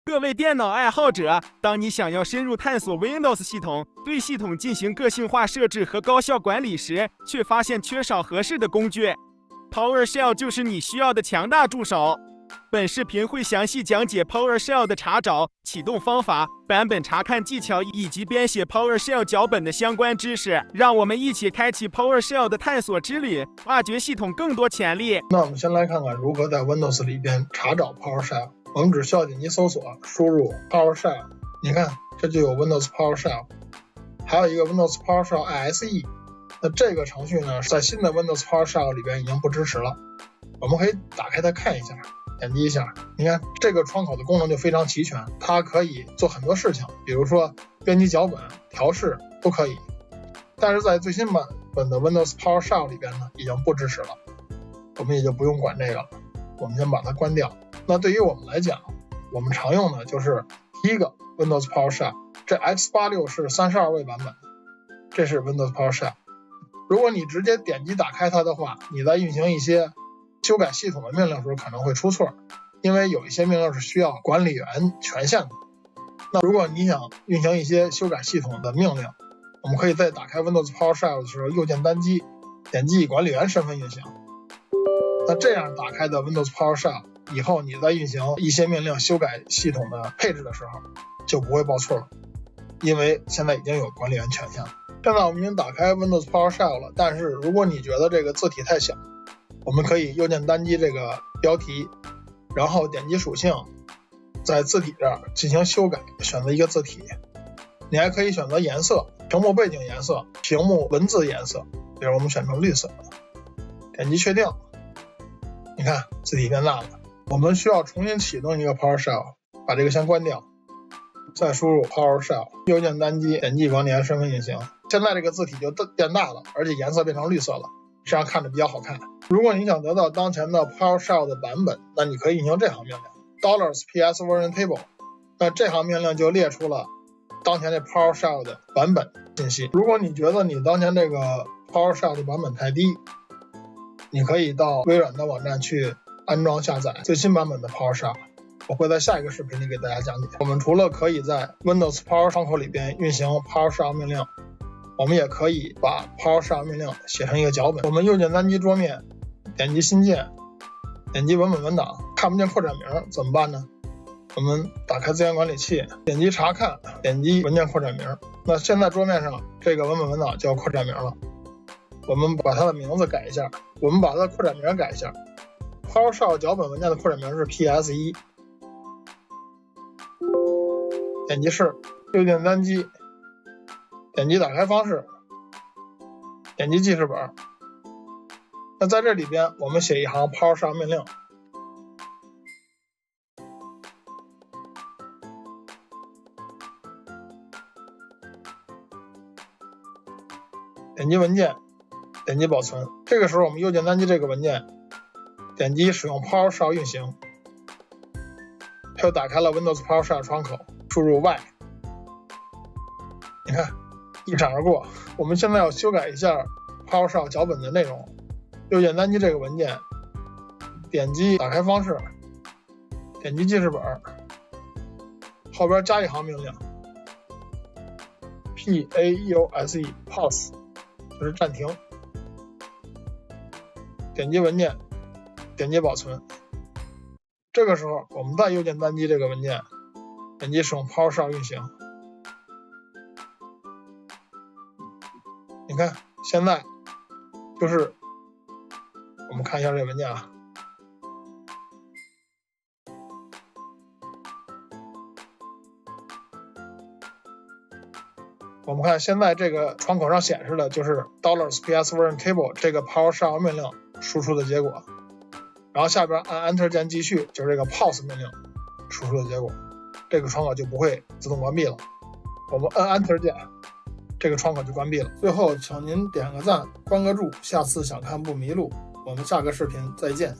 各位电脑爱好者，当你想要深入探索 Windows 系统，对系统进行个性化设置和高效管理时，却发现缺少合适的工具， PowerShell 就是你需要的强大助手。本视频会详细讲解 PowerShell 的查找、启动方法、版本查看技巧以及编写 PowerShell 脚本的相关知识。让我们一起开启 PowerShell 的探索之旅，挖掘系统更多潜力。那我们先来看看如何在 Windows 里边查找 PowerShell。我们只需要点击搜索，输入 PowerShell， 你看这就有 Windows PowerShell， 还有一个 Windows PowerShell ISE。那这个程序呢，在新的 Windows PowerShell 里边已经不支持了。我们可以打开它看一下，点击一下，你看这个窗口的功能就非常齐全，它可以做很多事情，比如说编辑脚本、调试都可以。但是在最新版本的 Windows PowerShell 里边呢，已经不支持了，我们也就不用管这个了，我们先把它关掉。那对于我们来讲，我们常用的就是第一个 Windows PowerShell， 这 x86 是32位版本，这是 Windows PowerShell。 如果你直接点击打开它的话，你在运行一些修改系统的命令的时候可能会出错，因为有一些命令是需要管理员权限的。那如果你想运行一些修改系统的命令，我们可以在打开 Windows PowerShell 的时候右键单击，点击以管理员身份运行。那这样打开的 Windows PowerShell以后，你在运行一些命令修改系统的配置的时候就不会报错了，因为现在已经有管理员权限了。现在我们已经打开 Windows PowerShell 了，但是如果你觉得这个字体太小，我们可以右键单击这个标题，然后点击属性，在字体这儿进行修改，选择一个字体。你还可以选择颜色，屏幕背景颜色、屏幕文字颜色，比如我们选成绿色，点击确定，你看字体变大了。我们需要重新启动一个 PowerShell， 把这个先关掉，再输入 PowerShell， 右键单击，点击管理员身份运行。现在这个字体就变大了，而且颜色变成绿色了，这样看着比较好看。如果你想得到当前的 PowerShell 的版本，那你可以运行这行命令 $PS version table， 那这行命令就列出了当前这 PowerShell 的版本信息。如果你觉得你当前这个 PowerShell 的版本太低，你可以到微软的网站去安装下载最新版本的 PowerShell， 我会在下一个视频里给大家讲解。我们除了可以在 Windows Power 窗口里边运行 PowerShell 命令，我们也可以把 PowerShell 命令写成一个脚本。我们右键单击桌面，点击新建，点击文本文档，看不见扩展名怎么办呢？我们打开资源管理器，点击查看，点击文件扩展名。那现在桌面上这个文本文档叫扩展名了，我们把它的名字改一下，我们把它的扩展名改一下。PowerShell 脚本文件的扩展名是 PS1， 点击是，右键单击，点击打开方式，点击记事本。那在这里边我们写一行 PowerShell 命令，点击文件，点击保存。这个时候我们右键单击这个文件，点击使用 PowerShell 运行，它又打开了 Windows PowerShell 窗口，输入 Y， 你看一闪而过。我们现在要修改一下 PowerShell 脚本的内容，右键单击这个文件，点击打开方式，点击记事本，后边加一行命令 PAUSE pause， 就是暂停。点击文件，点击保存。这个时候我们再右键单击这个文件，点击使用 PowerShell 运行。你看现在就是我们看一下这个文件啊，我们看现在这个窗口上显示的就是 $PS version table 这个 PowerShell 命令输出的结果，然后下边按 Enter 键继续，就是这个 Pause 命令输出的结果，这个窗口就不会自动关闭了。我们按 Enter 键，这个窗口就关闭了。最后请您点个赞，关个注，下次想看不迷路，我们下个视频再见。